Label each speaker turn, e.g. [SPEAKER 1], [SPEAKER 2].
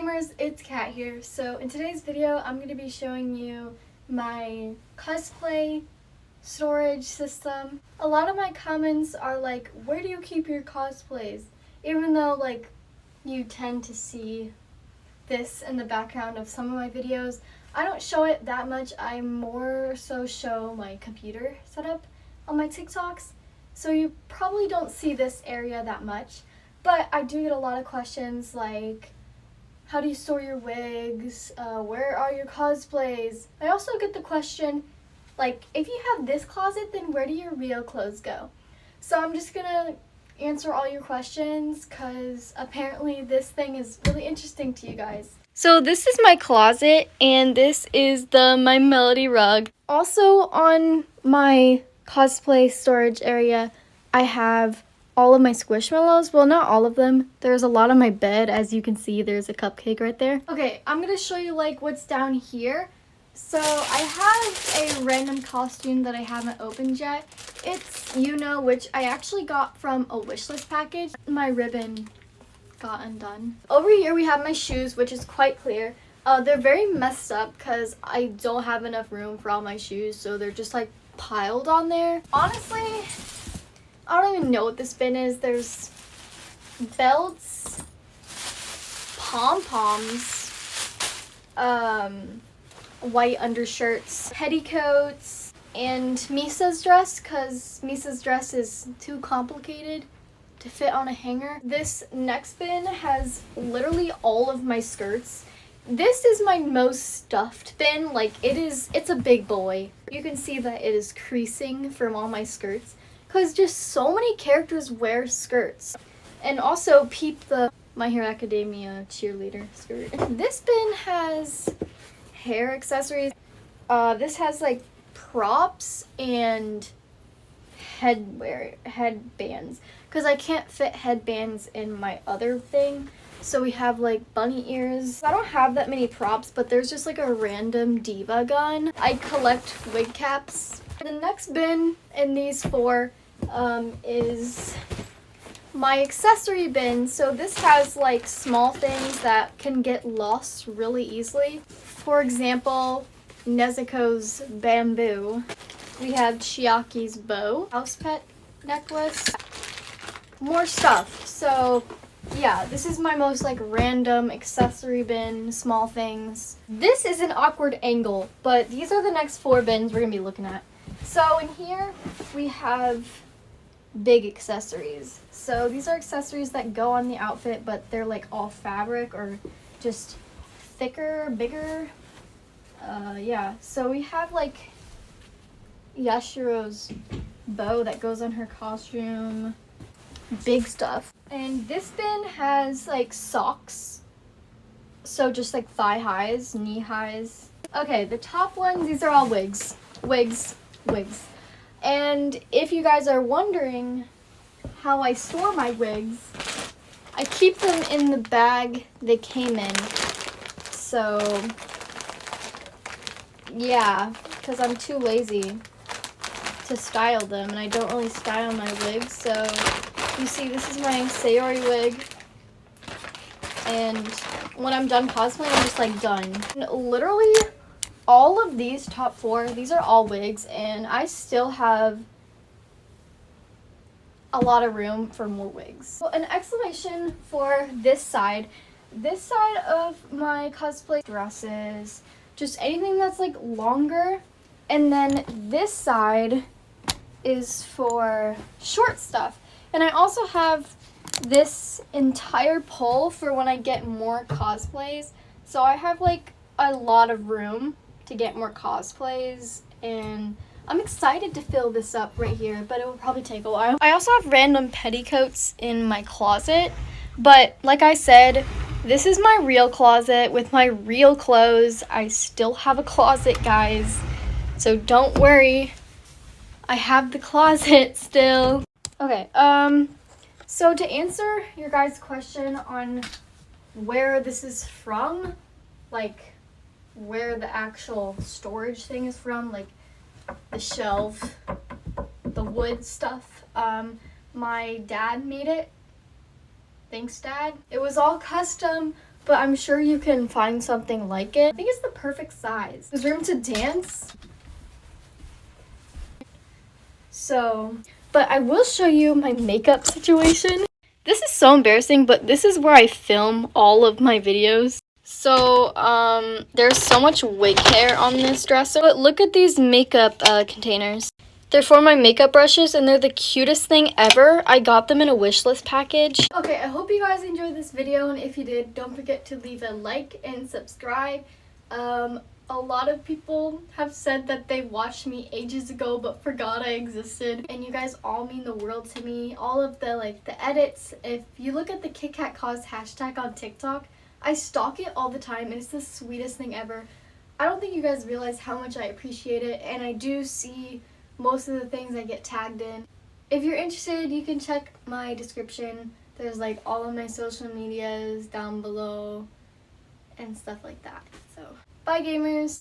[SPEAKER 1] gamers, it's Kat here. So in today's video, I'm going to be showing you my cosplay storage system. A lot of my comments are like, where do you keep your cosplays? Even though like you tend to see this in the background of some of my videos, I don't show it that much. I more so show my computer setup on my TikToks. So you probably don't see this area that much. But I do get a lot of questions like, how do you store your wigs? Where are your cosplays? I also get the question, like, if you have this closet, then where do your real clothes go? So I'm just gonna answer all your questions because apparently this thing is really interesting to you guys. So this is my closet and this is my Melody rug. Also on my cosplay storage area, I have all of my Squishmallows. Well, not all of them. There's a lot on my bed. As you can see, there's a cupcake right there. Okay, I'm gonna show you like what's down here. So I have a random costume that I haven't opened yet. It's which I actually got from a wishlist package. My ribbon got undone. Over here we have my shoes, which is quite clear. They're very messed up because I don't have enough room for all my shoes, so they're just like piled on there. Honestly, I don't even know what this bin is. There's belts, pom-poms, white undershirts, petticoats, and Misa's dress, because Misa's dress is too complicated to fit on a hanger. This next bin has literally all of my skirts. This is my most stuffed bin. Like, it's a big boy. You can see that it is creasing from all my skirts, because just so many characters wear skirts. And also peep the My Hero Academia cheerleader skirt. This bin has hair accessories. This has like props and headbands, because I can't fit headbands in my other thing. So we have like bunny ears. I don't have that many props, but there's just like a random diva gun. I collect wig caps. The next bin in these four is my accessory bin. So this has like small things that can get lost really easily. For example, Nezuko's bamboo. We have Chiaki's bow, house pet necklace, more stuff. So yeah, this is my most like random accessory bin, small things. This is an awkward angle, but these are the next four bins we're gonna be looking at. So in here we have big accessories. So these are accessories that go on the outfit, but they're like all fabric or just thicker, bigger. Yeah, so we have like Yashiro's bow that goes on her costume, big stuff. And this bin has like socks, so just like thigh highs, knee highs. Okay, the top ones, these are all wigs. And if you guys are wondering how I store my wigs, I keep them in the bag they came in. So yeah, because I'm too lazy to style them, and I don't really style my wigs. So you see, this is my Sayori wig, and when I'm done cosplaying, I'm just like done. And literally all of these top four, these are all wigs, and I still have a lot of room for more wigs. So an exclamation for this side of my cosplay: dresses, just anything that's like longer. And then this side is for short stuff. And I also have this entire pole for when I get more cosplays. So I have like a lot of room to get more cosplays, and I'm excited to fill this up right here, but it will probably take a while. I also have random petticoats in my closet, but like I said, this is my real closet with my real clothes. I still have a closet, guys, so don't worry. I have the closet still. Okay, so to answer your guys' question on where this is from, like where the actual storage thing is from, like the shelf, the wood stuff, my dad made it. Thanks, Dad. It was all custom but I'm sure you can find something like it. I think it's the perfect size. There's room to dance. So, but I will show you my makeup situation. This is so embarrassing, but this is where I film all of my videos. So, there's so much wig hair on this dresser. But look at these makeup containers. They're for my makeup brushes, and they're the cutest thing ever. I got them in a wishlist package. Okay, I hope you guys enjoyed this video, and if you did, don't forget to leave a like and subscribe. A lot of people have said that they watched me ages ago but forgot I existed, and you guys all mean the world to me. All of the the edits. If you look at the KitKatCos hashtag on TikTok, I stalk it all the time, and it's the sweetest thing ever. I don't think you guys realize how much I appreciate it, and I do see most of the things I get tagged in. If you're interested, you can check my description. There's all of my social medias down below and stuff like that. So, bye gamers!